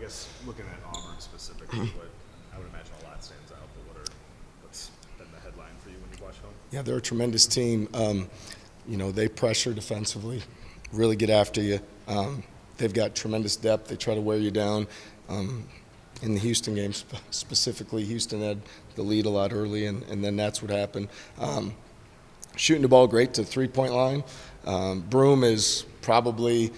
guess looking at Auburn specifically, what I would imagine a lot stands out. But what's been the headline for you when you watch film? Yeah, they're a tremendous team. They pressure defensively, really get after you. They've got tremendous depth. They try to wear you down. In the Houston game specifically, Houston had the lead a lot early, and then that's what happened. Shooting the ball great to the three-point line. Broom is probably,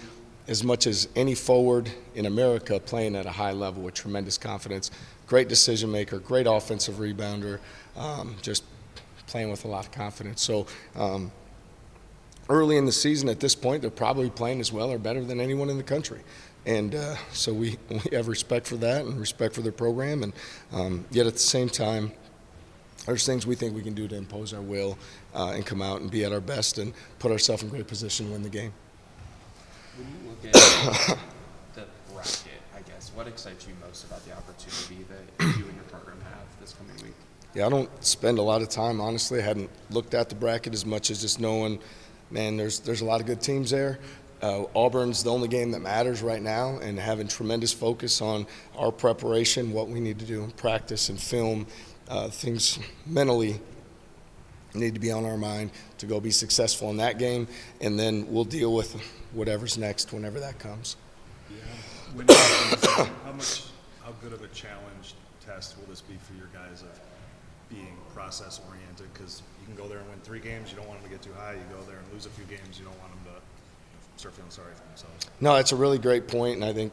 as much as any forward in America, playing at a high level with tremendous confidence. Great decision maker, great offensive rebounder, just playing with a lot of confidence. So early in the season at this point, they're probably playing as well or better than anyone in the country. And so we have respect for that and respect for their program. And yet at the same time, there's things we think we can do to impose our will and come out and be at our best and put ourselves in great position to win the game. When you look at the bracket, I guess, what excites you most about the opportunity that you and your program have this coming week? Yeah, I don't spend a lot of time, honestly. I hadn't looked at the bracket as much as just knowing, man, there's a lot of good teams there. Auburn's the only game that matters right now, and having tremendous focus on our preparation, what we need to do in practice and film, things mentally need to be on our mind to go be successful in that game, and then we'll deal with whatever's next whenever that comes. Yeah. How good of a challenge test will this be for your guys of being process oriented? Because you can go there and win 3 games, you don't want them to get too high. You go there and lose a few games, you don't want them to start feeling sorry for themselves. No, it's a really great point, and I think,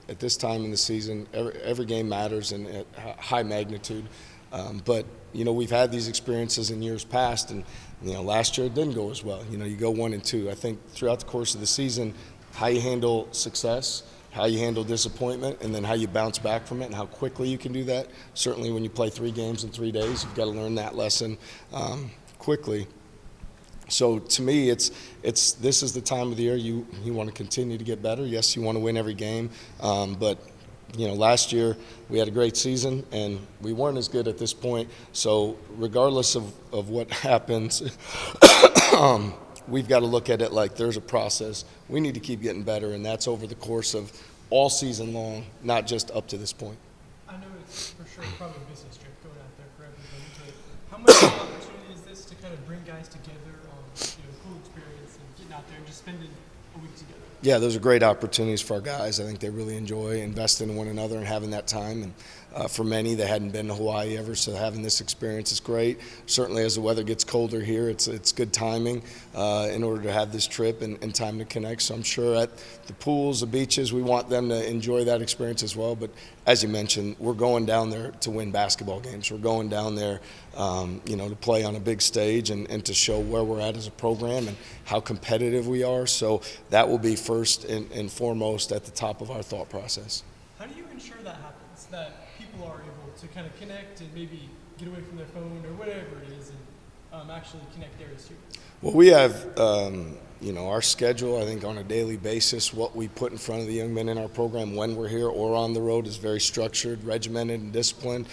at this time in the season, every game matters and at high magnitude. But we've had these experiences in years past, and last year it didn't go as well. You go 1 and 2. I think throughout the course of the season, how you handle success, how you handle disappointment, and then how you bounce back from it, and how quickly you can do that. Certainly, when you play 3 games in 3 days, you've got to learn that lesson quickly. So to me, this is the time of the year you want to continue to get better. Yes, you want to win every game, but last year we had a great season and we weren't as good at this point. So regardless of what happens, we've got to look at it like there's a process. We need to keep getting better, and that's over the course of all season long, not just up to this point. I know it's for sure probably a business trip going out there for everybody, but how much of an opportunity is this to kind of bring guys together on cool experience and getting out there and just spending a week together? Yeah, those are great opportunities for our guys. I think they really enjoy investing in one another and having that time. And for many, they hadn't been to Hawaii ever, so having this experience is great. Certainly, as the weather gets colder here, it's good timing in order to have this trip and time to connect. So I'm sure at the pools, the beaches, we want them to enjoy that experience as well. But as you mentioned, we're going down there to win basketball games. We're going down there, to play on a big stage and to show where we're at as a program and how competitive we are. So that will be first and foremost at the top of our thought process. How do you ensure that happens, that people are able to kind of connect and maybe get away from their phone or whatever it is and actually connect there too? Well, we have, our schedule, I think, on a daily basis. What we put in front of the young men in our program when we're here or on the road is very structured, regimented, and disciplined.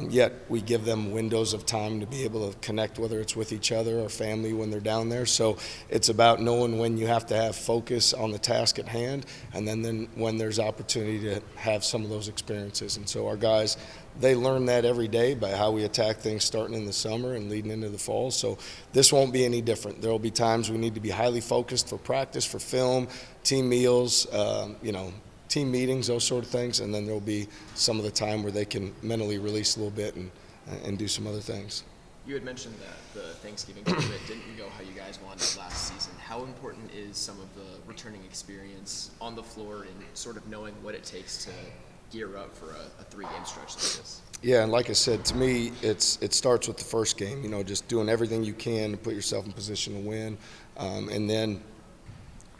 Yet we give them windows of time to be able to connect, whether it's with each other or family when they're down there. So it's about knowing when you have to have focus on the task at hand, and then when there's opportunity to have some of those experiences. And so our guys, they learn that every day by how we attack things starting in the summer and leading into the fall. So this won't be any different. There will be times we need to be highly focused for practice, for film, team meals, team meetings, those sort of things. And then there will be some of the time where they can mentally release a little bit and do some other things. You had mentioned that the Thanksgiving tournament didn't go how you guys wanted last season. How important is some of the returning experience on the floor and sort of knowing what it takes to gear up for a 3-game stretch like this? Yeah, and like I said, to me, it starts with the first game, just doing everything you can to put yourself in position to win. And then,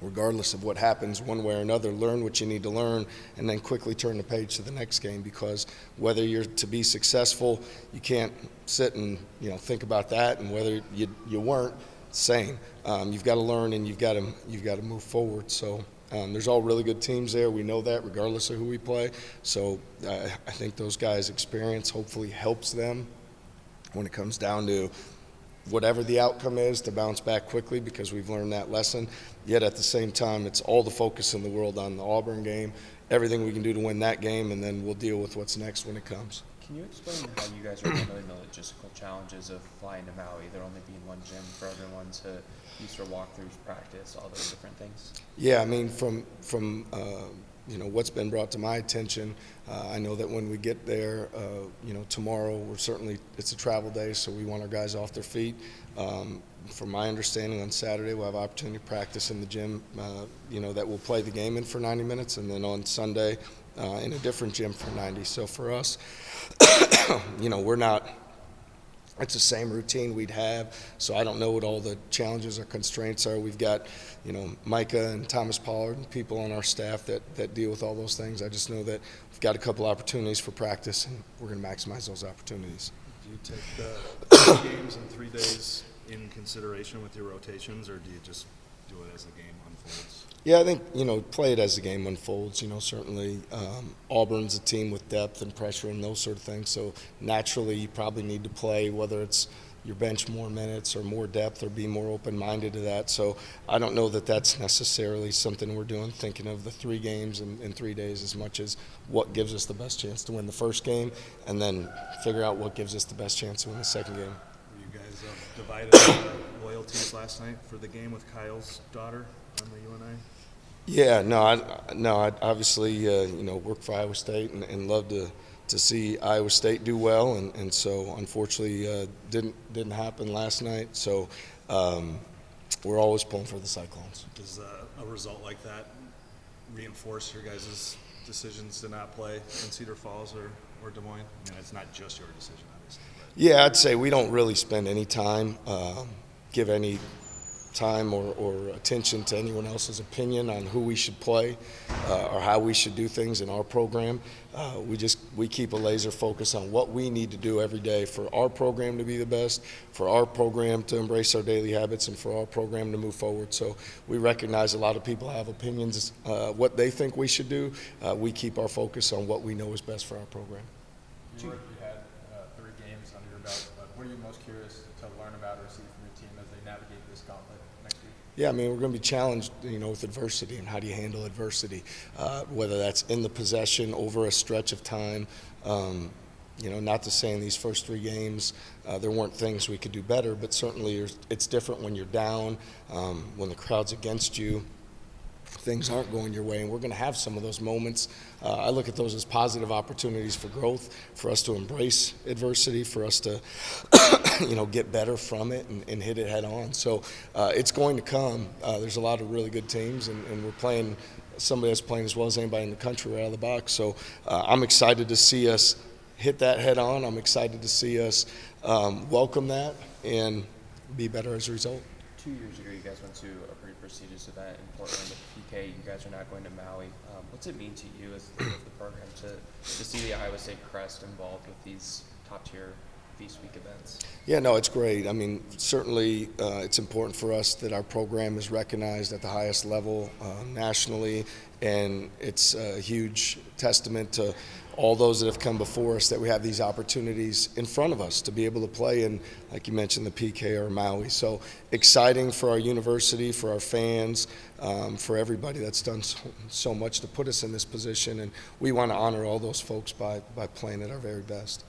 regardless of what happens one way or another, learn what you need to learn and then quickly turn the page to the next game, because whether you're to be successful, you can't sit and, think about that, and whether you weren't, same. You've got to learn and you've got to move forward. So there's all really good teams there. We know that regardless of who we play. So I think those guys' experience hopefully helps them when it comes down to, whatever the outcome is, to bounce back quickly because we've learned that lesson. Yet at the same time, it's all the focus in the world on the Auburn game, everything we can do to win that game, and then we'll deal with what's next when it comes. Can you explain how you guys are handling the logistical challenges of flying to Maui? There only being one gym for everyone to use for walkthroughs, practice, all those different things. Yeah, I mean, from what's been brought to my attention, I know that when we get there, tomorrow it's a travel day, so we want our guys off their feet. From my understanding, on Saturday we'll have opportunity to practice in the gym, that we'll play the game in for 90 minutes, and then on Sunday in a different gym for 90. So for us, it's the same routine we'd have, so I don't know what all the challenges or constraints are. We've got, Micah and Thomas Pollard and people on our staff that deal with all those things. I just know that we've got a couple opportunities for practice, and we're going to maximize those opportunities. Do you take the 3 games in 3 days in consideration with your rotations, or do you just do it as the game unfolds? Yeah, I think, play it as the game unfolds. Certainly Auburn's a team with depth and pressure and those sort of things. So naturally you probably need to play, whether it's your bench more minutes or more depth or be more open-minded to that. So I don't know that that's necessarily something we're doing, thinking of the 3 games in 3 days as much as what gives us the best chance to win the first game and then figure out what gives us the best chance to win the second game. Were you guys divided loyalties last night for the game with Kyle's daughter on the UNI? Yeah, I obviously work for Iowa State and love to see Iowa State do well, and so unfortunately didn't happen last night. So we're always pulling for the Cyclones. Does a result like that reinforce your guys' decisions to not play in Cedar Falls or Des Moines? I mean, it's not just your decision, obviously. But. Yeah, I'd say we don't really spend any time, give any time or attention to anyone else's opinion on who we should play or how we should do things in our program. We keep a laser focus on what we need to do every day for our program to be the best, for our program to embrace our daily habits, and for our program to move forward. So we recognize a lot of people have opinions, what they think we should do. We keep our focus on what we know is best for our program. You had 3 games under your belt, but what are you most curious to learn about or see from your team as they navigate this gauntlet next week? Yeah, I mean, we're going to be challenged, with adversity and how do you handle adversity, whether that's in the possession over a stretch of time. Not to say in these first 3 games there weren't things we could do better, but certainly it's different when you're down, when the crowd's against you. Things aren't going your way, and we're going to have some of those moments. I look at those as positive opportunities for growth, for us to embrace adversity, for us to, get better from it and hit it head on. So it's going to come. There's a lot of really good teams, and we're playing somebody that's playing as well as anybody in the country right out of the box. So I'm excited to see us hit that head on. I'm excited to see us welcome that and be better as a result. 2 years ago, you guys went to a pretty prestigious event in Portland with PK. You guys are now going to Maui. What's it mean to you as the leader of the program to see the Iowa State crest involved with these top-tier Feast Week events? Yeah, no, it's great. I mean, certainly it's important for us that our program is recognized at the highest level nationally, and it's a huge testament to all those that have come before us that we have these opportunities in front of us to be able to play in, like you mentioned, the PK or Maui. So exciting for our university, for our fans, for everybody that's done so much to put us in this position, and we want to honor all those folks by playing at our very best.